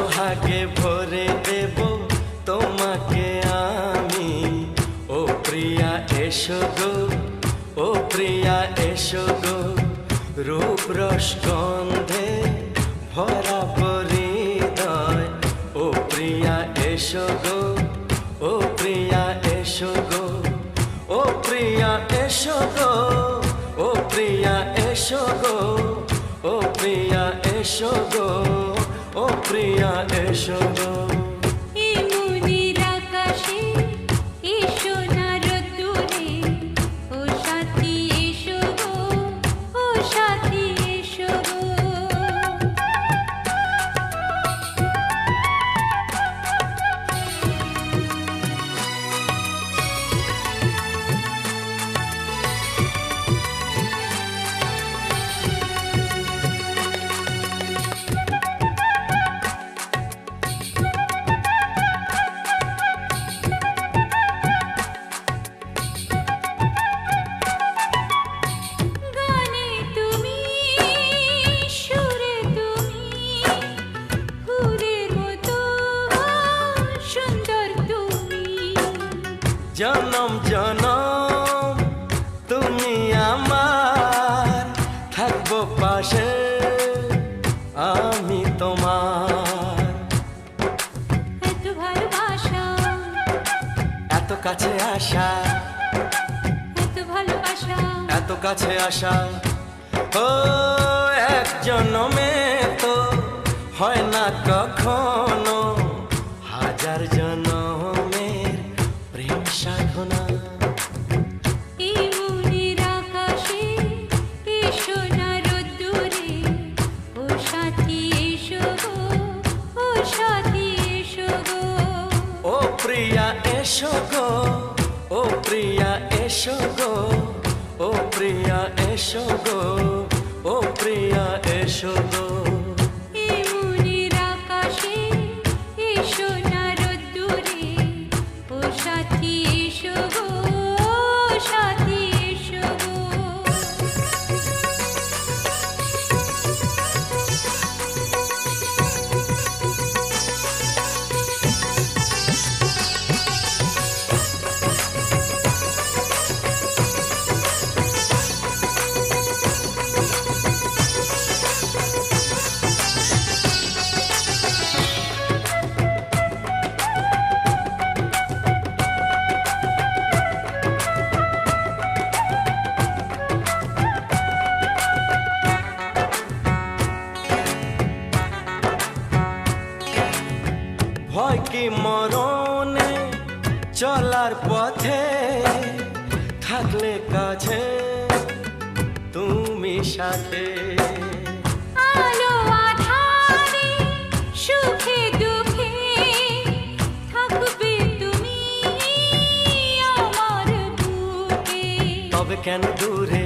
সোহাগে ভরে দেব তোমাকে আমি। ও প্রিয়া এসো গো, ও প্রিয়া এসো গো, রূপ রস গন্ধে ভরা হৃদয়। ও প্রিয়া এসো গো, ও প্রিয়া এসো গো, ও প্রিয়া এসো গো, ও প্রিয়া এসো গো, ও প্রিয়া এসো গো, ও প্রিয়া এসো গো। জনম জনম তুমি আমার, থাকবো পাশে আমি তোমার। এত ভালোবাসা, এত কাছে আসা, এত ভালোবাসা, এত কাছে আসা। ও এক জনমে তো হয় না কখনো, হাজার জনমের প্রেম সাধনা। এই মনের আকাশে এসো না রোদ্দুরে, ও সাথী এসো গো, ও সাথী এসো গো। ও প্রিয়া এসো গো, ও প্রিয়া এসো গো, ও প্রিয়া এসো গো, ও প্রিয়া এসো গো। এই মনের আকাশে এসো না রোদ্দুরে, ও সাথী এসো গো, ও সাথী এসো গো। ভয় কি মরণে চলার পথে, থাকলে কাছে তুমি সাথে। আলো আঁধারে সুখে দুঃখে থাকবে তুমি আমার বুকে। তবে কেন দূরে,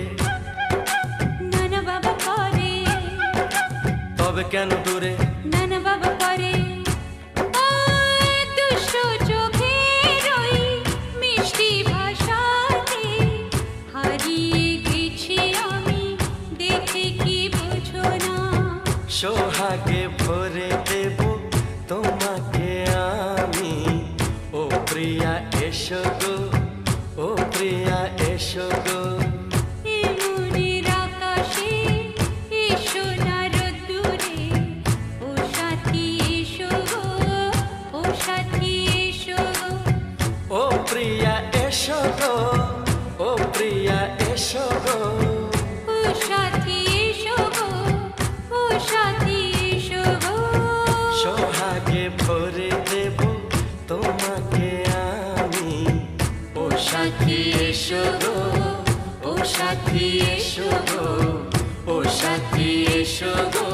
নানা বাবা করে, তবে কেন দূরে, নানা বাবা করে। ওই দুষ্ট চোখের ওই মিষ্টি ভাষাতে হারিয়ে গেছি আমি, দেখে কি বোঝো না। সোহাগে ভরে দেব তোমাকে আমি। ও প্রিয়া এসো গো, ও প্রিয়া এসো গো। এই মনের আকাশে এসো না রোদ্দুরে, ও সাথী এসো গো, ও সাথী এসো গো। ও প্রিয়া এসো গো, ও প্রিয়া এসো গো। ও সাথী এসো গো, ও সাথী এসো গো। সোহাগে ভরে দেব তোমাকে আমি। ও সাথী এসো গো, ও সাথী এসো গো, ও সাথী এসো গো,